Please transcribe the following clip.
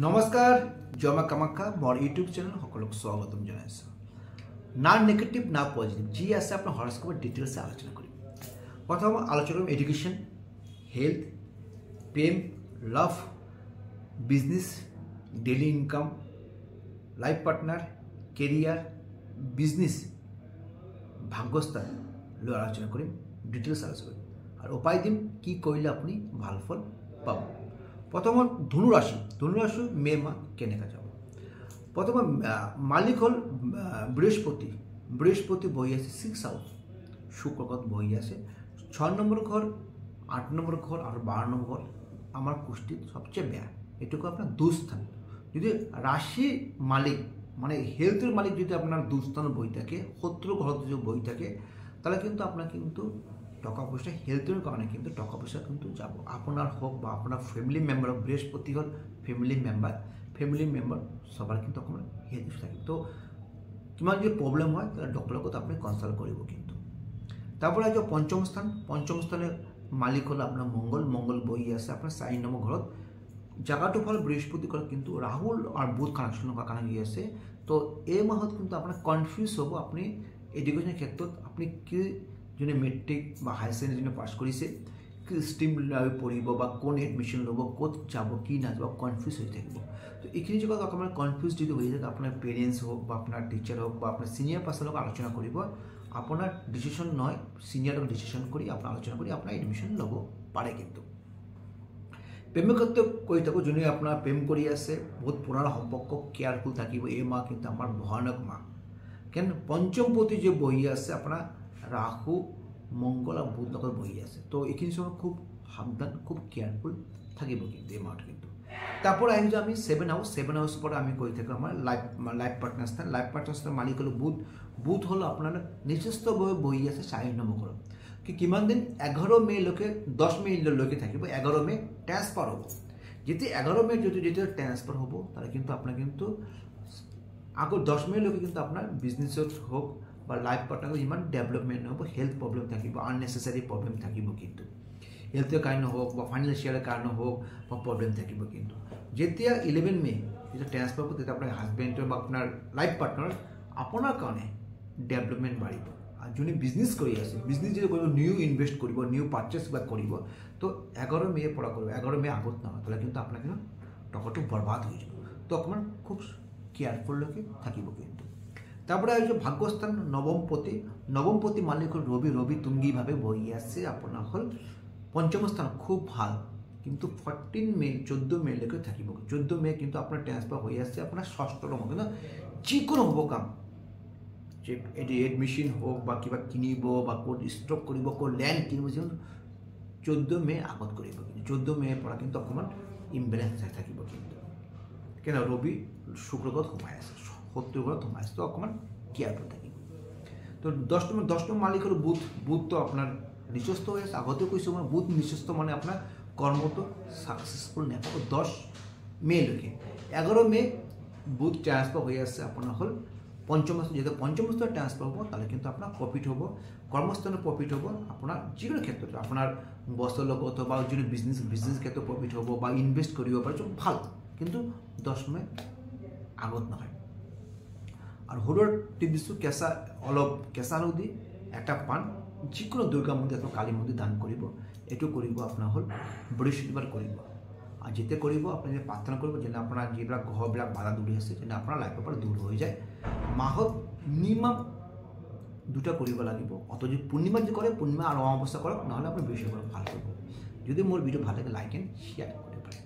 নমস্কাৰ জমা কামাখ্যা মোৰ ইউটিউব চেনেল সকলোক স্বাগতম জনাইছোঁ। না নেগেটিভ না পজিটিভ যি আছে আপোনাৰ হৰস্কোপৰ ডিটেইলছে আলোচনা কৰিম। প্ৰথম আলোচনা কৰিম এডুকেশ্যন, হেল্থ, প্ৰেম, love, business, daily income, life partner, career, business, ভাগ্যস্থান লৈ আলোচনা কৰিম, ডিটেইলছ আলোচনা কৰিম আৰু উপায় দিম কি কৰিলে আপুনি ভাল ফল পাব। প্ৰথমত ধনুৰাশি মে মাহ কেনেকৈ যাব। প্ৰথমে মালিক হ'ল বৃহস্পতি বহি আছে 6 হাউচ, শুক্ৰগত বহি আছে 6 নম্বৰ ঘৰ, 8 নম্বৰ ঘৰ আৰু 12 নম্বৰ ঘৰ আমাৰ কুষ্টিত সবচেয়ে বেয়া। এইটোকে আপোনাৰ দুস্থান। যদি ৰাশি মালিক মানে হেলথের মালিক যদি আপনার দুস্থান বই থাকে, শত্রু ঘরত যদি বই থাকে, তাহলে কিন্তু আপনার কিন্তু টাকা পয়সা হেলথের কারণে কিন্তু টাকা পয়সা কিন্তু যাব। আপনার হোক বা আপনার ফ্যামিলি মেম্বার হোক, বৃহস্পতি হল ফ্যামিলি মেম্বার সবার কিন্তু আপনার হেলথ ইস্যু থাকে। তো কিমান যদি প্রবলেম হয় তাহলে ডক্টরের কথা আপনি কনসাল্ট করব। কিন্তু তারপরে আছে পঞ্চম স্থানের মালিক হল আপনার মঙ্গল বই আছে আপনার 4 নম্বৰ ঘরত। জায়গাটো ফল বৃহস্পতি ঘর কিন্তু রাহুল আর বুধ কানেকশন কারণে আছে। তো এই মাহত কিন্তু আপনার কনফিউজ হব আপনি এডুকেশনের ক্ষেত্রে আপনি কি যোনে মেট্রিক বা হায়ার সেকেন্ডারি পাস করেছে কি স্ট্রিম পড়ব বা কোন এডমিশন লব, ক'ত যাব কি না যাব কনফিউজ হয়ে থাকবে। তো এইখিনি জায়গা আপনার কনফিউজ যদি হয়ে যায় আপনার পেরেন্টস হোক বা আপনার টিচার হোক বা আপনার সিনিয়র পার্সনের হোক আলোচনা করব। আপনার ডিসিশন নয়, সিনিয়র ডিসিশন করি আপনার আলোচনা করি আপনার এডমিশন লব পারে। কিন্তু প্রেমের ক্ষেত্রে কৈ থাকো যোনে আপনার প্রেম করে আছে বহুত পুরানো সম্পর্ক কেয়ারফুল থাকিব। এই মাহ কিন্তু আমার ভয়ানক মাহ, কেন পঞ্চমপতি যে বহি আছে আপনার রাহু মঙ্গল আর বুধ লগত বহি আছে। তো এইখিনি সময় খুব সাবধান, খুব কেয়ারফুল থাকিব কিন্তু এই মাহটা। কিন্তু তারপরে আহিছো আমি 7 হাউস পরে আমি কৈ থাকো আমার লাইফ পার্টনার স্থান। লাইফ পার্টনার স্থান মালিক হল বুধ হল আপনার নিজস্বভাবে বহি আছে 4 নম্বৰ ঘৰত। কিমান দিন 11 মেলৈকে 10 মেলৈকে থাকিব। 11 মে ট্রান্সফার হব। যেতিয়া 11 মে যেতিয়া ট্রান্সফার হব তাহলে কিন্তু আপনার কিন্তু আগৰ 10 মেলৈকে কিন্তু আপনার বিজনেসত হোক বা লাইফ পার্টনার ইমান ডেভেলপমেন্ট হব। হেলথ প্রবলেম থাকিব, আননেসেসারি প্রবলেম থাকিব। কিন্তু হেলথের কারণে হোক বা ফাইনান্সিয়াল কারণে হোক বা প্রবলেম থাকিব। কিন্তু যেতিয়া 11 মে যেতিয়া ট্রান্সফার হব তেতিয়া আপনার হাজবেন্ডর বা আপনার লাইফ পার্টনার আপনার কারণে ডেভেলপমেন্ট বাড়িব। আর যদি বিজনেস করে আছে, বিজনেস যদি করব, নিউ ইনভেস্ট করব, নিউ পারচেস বা করব, তো 11 মে পড়া করব। 11 মে আগত না তাহলে কিন্তু আপনার কিন্তু টাকাটা বরবাদ হয়ে যাব। তো আপনার খুব কেয়ারফুল লোকে থাকিব। কিন্তু তারপরে হচ্ছে ভাগ্যস্থান নবমপতি মালিক হল রবি তুঙ্গীভাবে বহি আছে আপনার হল পঞ্চম স্থান। খুব ভাল, কিন্তু 14 মে লৈকে থাকিব। 14 মে কিন্তু আপনার ট্রান্সফার হয়ে আসছে আপনার 6ষ্ঠ নম্বৰ। কিন্তু যিকোনো হব কাম, যে এডমিশন হোক বা কিবা কিনিব বা ক'ত ষ্টক কৰিব, ক'ত ল্যান্ড কিনিব, 14 মে আগত কৰিব। কিন্তু 14 মে পৰা কিন্তু অকণমান ইমবেলেঞ্চ থাকিব। কিন্তু কেন ৰবি শুক্ৰগত সোমাই আছে, শত্ৰু ঘৰত সোমাই আছে, তো অকণমান কেয়াৰফুল থাকিব। তো 10 নম্বৰ মালিক হল বুধ তো আপনার নিজস্ব হয়ে আছে। আগতে কৈছোঁ মই বুধ নিজস্ব মানে আপনার কর্মটো সাকসেসফুল নাপাব 10 মেলৈকে। 11 মে বুধ ট্রান্সফার হয়ে আসছে আপনার হল পঞ্চম স্থান। যেহেতু পঞ্চম স্থানে ট্রান্সফার হব তাহলে কিন্তু আপনার প্রফিট হব, কর্মস্থানে প্রফিট হব। আপনার যিকোনো ক্ষেত্রে আপনার বসের লগত বা যদি বিজনেস ক্ষেত্রে প্রফিট হব বা ইনভেস্ট করিব পারে ভাল। কিন্তু 10 মে আগত নহয়। আর হলুদ টিপ দিছোঁ অলপ কেঁচা আলু দি একটা পান যিকোনো দুর্গা মন্দির অথবা কালী মন্দির দান করব। এইটো করব আপনার হল বৃহস্পতিবার করব। আর যেতে করব আপনি যে প্রার্থনা করব যেন আপনার যেবিলাক গ্রহবিলাক বাধা দূর আছে যেন আপনার লাইফের পৰা দূৰ হয়ে যায়। মাহত মিনিমাম 2টা কৰিব লাগিব। অত যদি পূর্ণিমা যদি করে পূর্ণিমা আর অমাবস্যা করক, নাহলে আপনি বৃহস্পতিবার ভাল করব। যদি মোর ভিডিও ভালো লাগে লাইক এন্ড শেয়ার করতে পারেন।